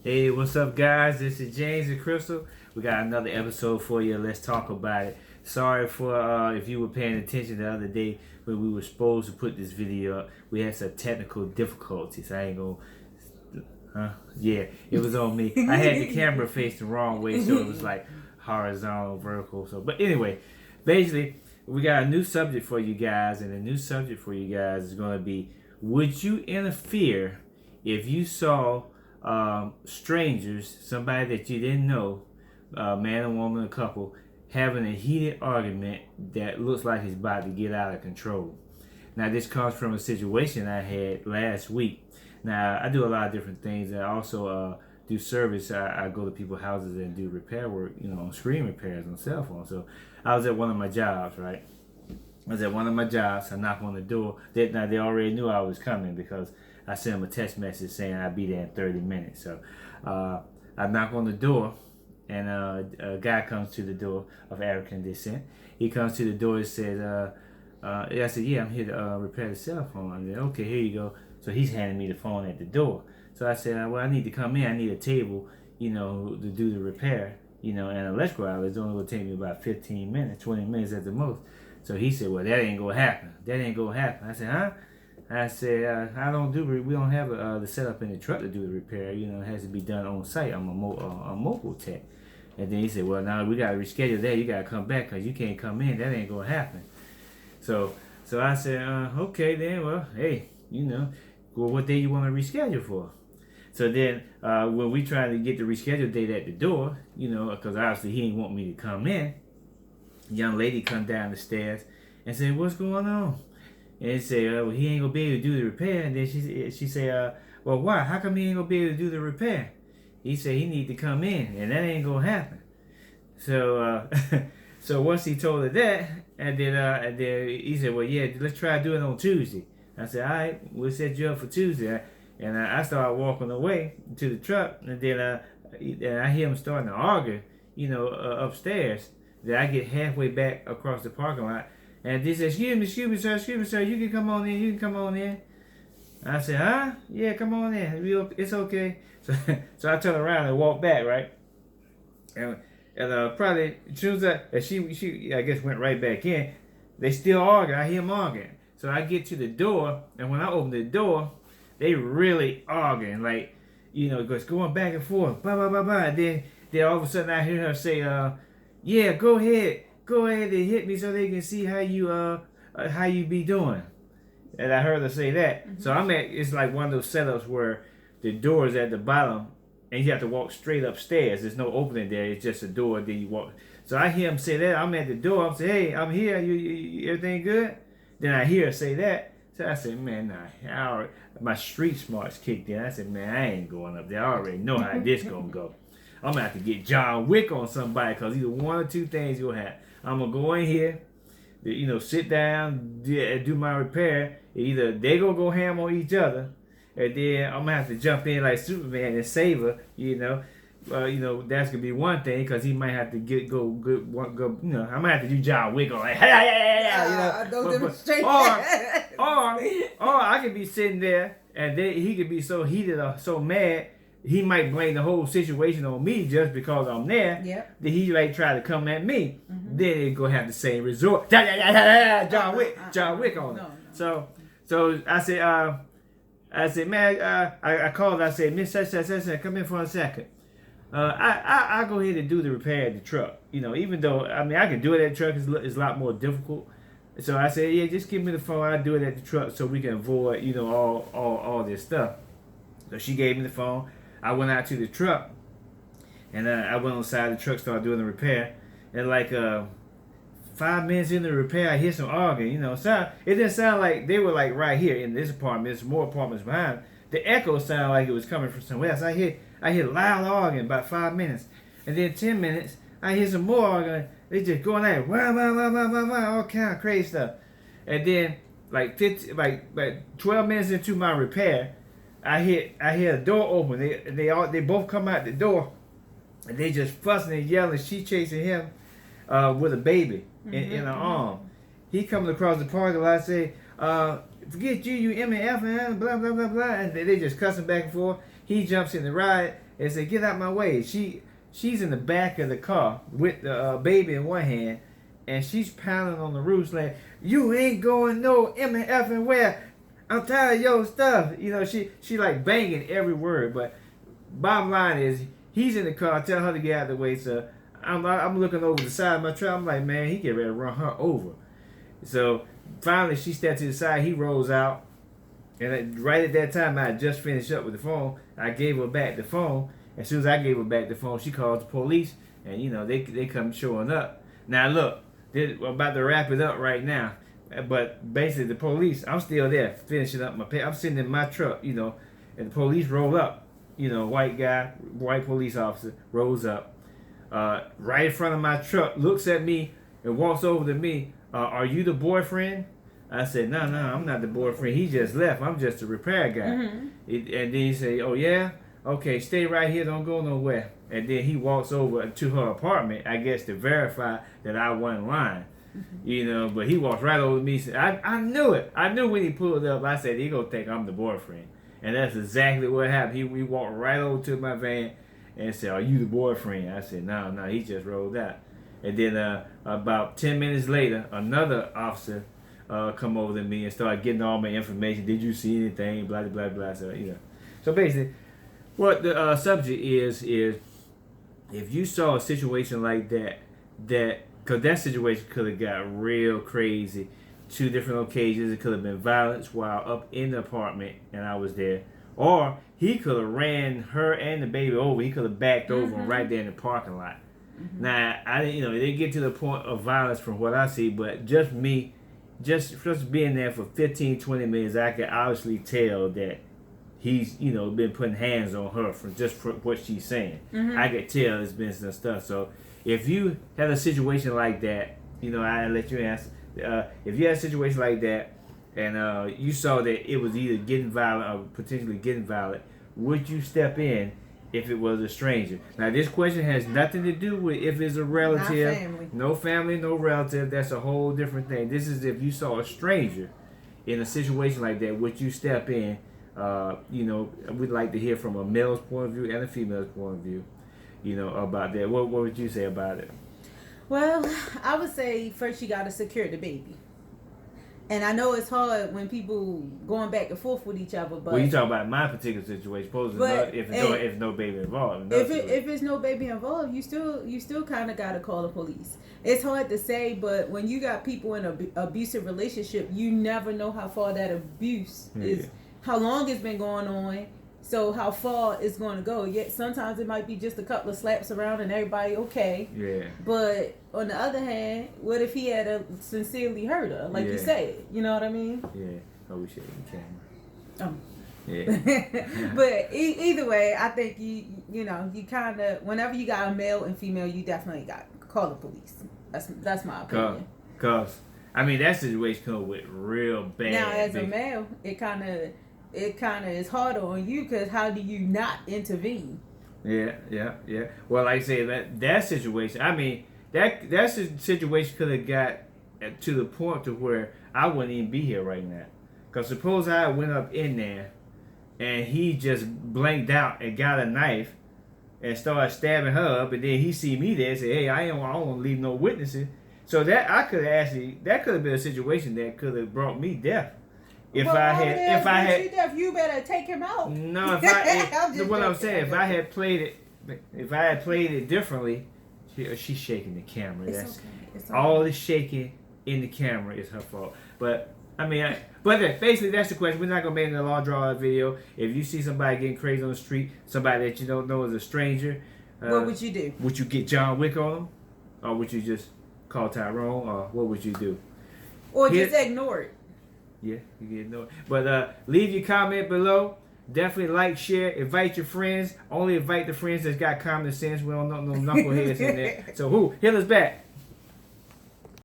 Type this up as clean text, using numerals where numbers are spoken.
Hey, what's up, guys? This is James and Crystal. We got another episode for you. Let's talk about it. Sorry for if you were paying attention the other day when we were supposed to put this video up. We had some technical difficulties. I ain't gonna. Yeah, it was on me. I had the camera faced the wrong way, so it was like horizontal, vertical. So, but anyway, basically, we got a new subject for you guys, and the new subject for you guys is going to be: would you interfere if you saw strangers, somebody that you didn't know, man or woman, a couple, having a heated argument that looks like it's about to get out of control? Now, this comes from a situation I had last week. Now, I do a lot of different things. I also do service. I go to people's houses and do repair work, on screen repairs on cell phones. So I was at one of my jobs, right? I knock on the door. They already knew I was coming because I sent them a text message saying I'd be there in 30 minutes. So I knock on the door, and a guy comes to the door of African descent. He comes to the door and says, I said, yeah, I'm here to repair the cell phone. I said, okay, here you go. So he's handing me the phone at the door. So I said, well, I need to come in. I need a table, to do the repair, and electrical outlet is only going to take me about 15 minutes, 20 minutes at the most. So he said, well, that ain't going to happen. I said, huh? I said, we don't have the setup in the truck to do the repair. It has to be done on site. I'm a mobile tech. And then he said, well, now we got to reschedule that. You got to come back because you can't come in. That ain't going to happen. So I said, okay, then, well, hey, well, what day you want to reschedule for? So then when we tried to get the rescheduled date at the door, because obviously he didn't want me to come in, young lady come down the stairs and said, what's going on? And he said, well, he ain't going to be able to do the repair. And then she said, well, why? How come he ain't going to be able to do the repair? He said he need to come in, and that ain't going to happen. So so once he told her that, and then he said, well, yeah, let's try doing it on Tuesday. I said, all right, we'll set you up for Tuesday. And I started walking away to the truck, and then I hear him starting to argue, upstairs. Then I get halfway back across the parking lot, and they said, excuse me, sir, you can come on in. I said, huh? Yeah, come on in. It's okay. So I turned around and walked back, right? And probably, as soon as she I guess went right back in, they still arguing. I hear them arguing. So I get to the door, and when I open the door, they really arguing, like, just going back and forth, blah, blah, blah, blah. And then all of a sudden I hear her say, yeah, go ahead and hit me so they can see how you be doing. And I heard her say that. Mm-hmm. So it's like one of those setups where the door is at the bottom and you have to walk straight upstairs. There's no opening there. It's just a door. Then you walk. So I hear him say that. I'm at the door. I'm saying, hey, I'm here. You everything good? Then I hear her say that. So I said, man, nah. My street smarts kicked in. I said, man, I ain't going up there. I already know how this gonna go. I'm gonna have to get John Wick on somebody because either one or two things you'll have. I'm gonna go in here, sit down, do my repair. Either they gonna go ham on each other, and then I'm gonna have to jump in like Superman and save her. That's gonna be one thing because he might have to go. I might have to do John Wick on like, don't demonstrate or I could be sitting there and then he could be so heated or so mad. He might blame the whole situation on me just because I'm there. Yep. That he try to come at me. Mm-hmm. Then they go have the same resort. John Wick on it. No. So I said, man, I called. I said, Miss Such, come in for a second. I go ahead and do the repair at the truck. Even though I can do it at the truck, it's a lot more difficult. So I said, yeah, just give me the phone. I'll do it at the truck so we can avoid all this stuff. So she gave me the phone. I went out to the truck, and I went on the side of the truck, started doing the repair. And like 5 minutes into the repair, I hear some arguing. It didn't sound like they were like right here in this apartment. There's more apartments behind. The echo sounded like it was coming from somewhere else. I hear loud arguing about 5 minutes, and then 10 minutes, I hear some more arguing. They just going at it, all kind of crazy stuff. And then like 12 minutes into my repair, I hear a door open. They both come out the door, and they just fussing and yelling. She chasing him with a baby in her arm. He comes across the parking lot, say, forget you MF, and blah blah blah blah, and they just cussing back and forth. He jumps in the ride, and said, "Get out my way." She's in the back of the car with the baby in one hand, and she's pounding on the roof like, "You ain't going no effing where. I'm tired of your stuff." You know, she like banging every word. But bottom line is, he's in the car telling her to get out of the way. So I'm looking over the side of my truck. I'm like, man, he get ready to run her over. So finally, she steps to the side. He rolls out. And right at that time, I had just finished up with the phone. I gave her back the phone. As soon as I gave her back the phone, she calls the police. And, you know, they come showing up. Now, look, we're about to wrap it up right now. But basically, the police, I'm still there finishing up my pay. I'm sitting in my truck, you know, and the police roll up. You know, white police officer rolls up right in front of my truck, looks at me and walks over to me. Are you the boyfriend? I said, no, I'm not the boyfriend. He just left. I'm just a repair guy. Mm-hmm. And then he said, oh, yeah? Okay, stay right here. Don't go nowhere. And then he walks over to her apartment, I guess, to verify that I wasn't lying. Mm-hmm. You know, but he walks right over to me. Said, I knew it. I knew when he pulled up. I said, he going to think I'm the boyfriend. And that's exactly what happened. He walked right over to my van and said, are you the boyfriend? I said, no, he just rolled out. And then about 10 minutes later, another officer come over to me and start getting all my information. Did you see anything? Blah, blah, blah. So, you know. So basically, what the subject is if you saw a situation like that, because that situation could have got real crazy. 2 different occasions. It could have been violence while up in the apartment and I was there. Or he could have ran her and the baby over. He could have backed over them right there in the parking lot. Mm-hmm. Now, it didn't get to the point of violence from what I see, but just me, just being there for 15, 20 minutes, I could obviously tell that he's, you know, been putting hands on her from what she's saying. Mm-hmm. I could tell it's been some stuff. So if you had a situation like that, you know, I'll let you answer. If you had a situation like that and you saw that it was either getting violent or potentially getting violent, would you step in if it was a stranger? Now, this question has nothing to do with if it's a relative. Not family. No family, no relative. That's a whole different thing. This is if you saw a stranger in a situation like that, would you step in? You know, we'd like to hear from a male's point of view and a female's point of view, you know, about that. What would you say about it? Well, I would say first you got to secure the baby. And I know it's hard when people going back and forth with each other, but well, you talk about my particular situation. If no baby involved. If it's no baby involved, you still kind of got to call the police. It's hard to say, but when you got people in an abusive relationship, you never know how far that abuse is, how long it's been going on. So how far it's going to go? Yet sometimes it might be just a couple of slaps around and everybody okay. Yeah. But on the other hand, what if he had sincerely hurt her, like you said? You know what I mean? Yeah. Oh, we should the camera. Oh. Yeah. But either way, I think you kind of whenever you got a male and female, you definitely got to call the police. That's my opinion. Cause I mean that situation comes with real bad. Now as a male, it kind of is harder on you because how do you not intervene? Yeah. Well, like I say, that situation, I mean, that situation could have got to the point to where I wouldn't even be here right now. Because suppose I went up in there and he just blanked out and got a knife and started stabbing her up, and then he see me there and say, hey, I don't want to leave no witnesses. So that could have been a situation that could have brought me death. If I had, you better take him out. No, what I'm saying, if I had played it differently, she's shaking the camera. It's okay. All the shaking in the camera is her fault. But I mean, basically that's the question. We're not gonna make a long draw video. If you see somebody getting crazy on the street, somebody that you don't know is a stranger, what would you do? Would you get John Wick on them, or would you just call Tyrone, or what would you do? Or just ignore it. Yeah, you can ignore it. But leave your comment below. Definitely like, share, invite your friends. Only invite the friends that's got common sense. We don't know no knuckleheads in there. So hit us back.